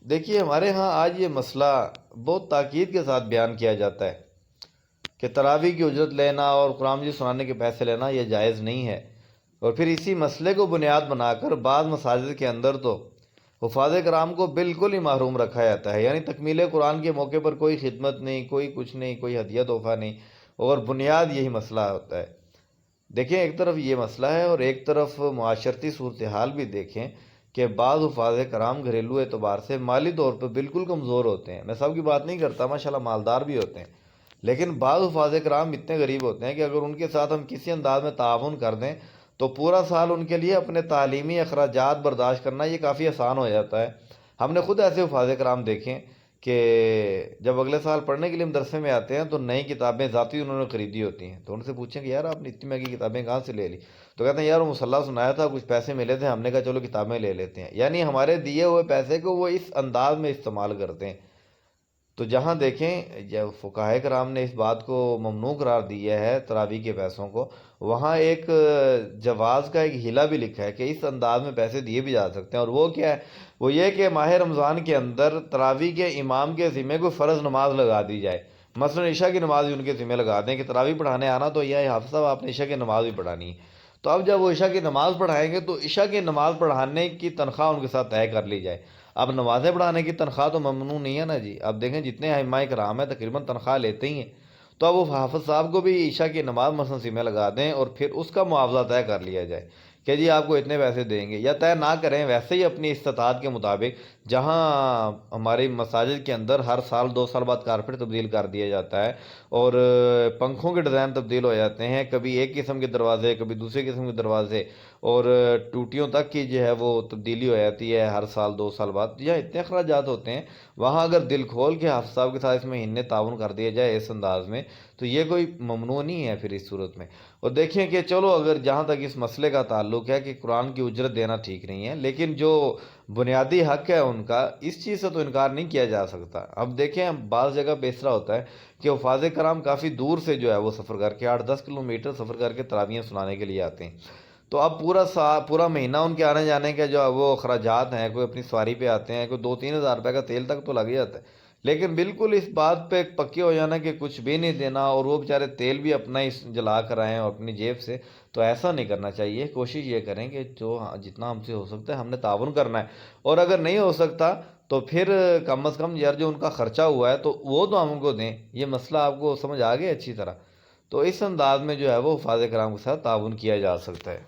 دیکھیے ہمارے ہاں آج یہ مسئلہ بہت تاکید کے ساتھ بیان کیا جاتا ہے کہ تراویح کی اجرت لینا اور قرآن مجید سنانے کے پیسے لینا یہ جائز نہیں ہے، اور پھر اسی مسئلے کو بنیاد بنا کر بعض مساجد کے اندر تو حفاظ کرام کو بالکل ہی محروم رکھا جاتا ہے، یعنی تکمیل قرآن کے موقع پر کوئی خدمت نہیں، کوئی کچھ نہیں، کوئی ہدیہ تحفہ نہیں، اور بنیاد یہی مسئلہ ہوتا ہے۔ دیکھیں ایک طرف یہ مسئلہ ہے اور ایک طرف معاشرتی صورتحال بھی دیکھیں کہ بعض حفاظ کرام گھریلو اعتبار سے مالی طور پر بالکل کمزور ہوتے ہیں، میں سب کی بات نہیں کرتا، ماشاءاللہ مالدار بھی ہوتے ہیں، لیکن بعض حفاظ کرام اتنے غریب ہوتے ہیں کہ اگر ان کے ساتھ ہم کسی انداز میں تعاون کر دیں تو پورا سال ان کے لیے اپنے تعلیمی اخراجات برداشت کرنا یہ کافی آسان ہو جاتا ہے۔ ہم نے خود ایسے حفاظ کرام دیکھیں کہ جب اگلے سال پڑھنے کے لیے مدرسے میں آتے ہیں تو نئی کتابیں ذاتی انہوں نے خریدی ہوتی ہیں، تو ان سے پوچھیں کہ یار آپ نے اتنی مہنگی کتابیں کہاں سے لے لی؟ تو کہتے ہیں یار وہ مصالحہ سنایا تھا، کچھ پیسے ملے تھے، ہم نے کہا چلو کتابیں لے لیتے ہیں، یعنی ہمارے دیے ہوئے پیسے کو وہ اس انداز میں استعمال کرتے ہیں۔ تو جہاں دیکھیں جب فقہائے کرام نے اس بات کو ممنوع قرار دیا ہے تراویح کے پیسوں کو، وہاں ایک جواز کا ایک ہیلا بھی لکھا ہے کہ اس انداز میں پیسے دیے بھی جا سکتے ہیں، اور وہ کیا ہے؟ وہ یہ کہ ماہ رمضان کے اندر تراویح کے امام کے ذمہ کوئی فرض نماز لگا دی جائے، مثلا عشاء کی نماز بھی ان کے ذمہ لگا دیں کہ تراویح پڑھانے آنا تو یہ حافظ صاحب آپ نے عشاء کی نماز بھی پڑھانی ہے۔ تو اب جب وہ عشاء کی نماز پڑھائیں گے تو عشاء کی نماز پڑھانے کی تنخواہ ان کے ساتھ طے کر لی جائے۔ اب نمازیں پڑھانے کی تنخواہ تو ممنوع نہیں ہے نا جی، اب دیکھیں جتنے ائمہ کرام ہیں تقریباً تنخواہ لیتے ہی ہیں، تو اب وہ حافظ صاحب کو بھی عشاء کی نماز مثلا ذمہ لگا دیں اور پھر اس کا معاوضہ طے کر لیا جائے کہ جی آپ کو اتنے پیسے دیں گے، یا طے نہ کریں ویسے ہی اپنی استطاعت کے مطابق، جہاں ہماری مساجد کے اندر ہر سال 2 سال بعد کارپیٹ تبدیل کر دیا جاتا ہے اور پنکھوں کے ڈیزائن تبدیل ہو جاتے ہیں، کبھی ایک قسم کے دروازے کبھی دوسرے قسم کے دروازے، اور ٹوٹیوں تک کی جو ہے وہ تبدیلی ہو جاتی ہے ہر سال 2 سال بعد، یا اتنے اخراجات ہوتے ہیں، وہاں اگر دل کھول کے حافظ صاحب کے ساتھ اس مہینے تعاون کر دیا جائے اس انداز میں تو یہ کوئی ممنوع نہیں ہے پھر اس صورت میں۔ اور دیکھیں کہ چلو اگر جہاں تک اس مسئلے کا تعلق ہے کہ قرآن کی اجرت دینا ٹھیک نہیں ہے، لیکن جو بنیادی حق ہے ان کا، اس چیز سے تو انکار نہیں کیا جا سکتا۔ اب دیکھیں بعض جگہ پہ اس طرح ہوتا ہے کہ حفاظ کرام کافی دور سے جو ہے وہ سفر کر کے 8-10 کلومیٹر سفر کر کے تراویحیں سنانے کے لیے آتے ہیں، تو اب پورا مہینہ ان کے آنے جانے کے جو وہ اخراجات ہیں، کوئی اپنی سواری پہ آتے ہیں، کوئی 2-3 ہزار روپے کا تیل تک تو لگ ہی جاتا ہے، لیکن بالکل اس بات پہ پکے ہو جانا کہ کچھ بھی نہیں دینا، اور وہ بیچارے تیل بھی اپنا ہی جلا کر آئیں اور اپنی جیب سے، تو ایسا نہیں کرنا چاہیے۔ کوشش یہ کریں کہ جو جتنا ہم سے ہو سکتا ہے ہم نے تعاون کرنا ہے، اور اگر نہیں ہو سکتا تو پھر کم از کم یار جو ان کا خرچہ ہوا ہے تو وہ تو ہم کو دیں۔ یہ مسئلہ آپ کو سمجھ آ گیا اچھی طرح؟ تو اس انداز میں جو ہے وہ حفاظ کرام کے ساتھ تعاون کیا جا سکتا ہے۔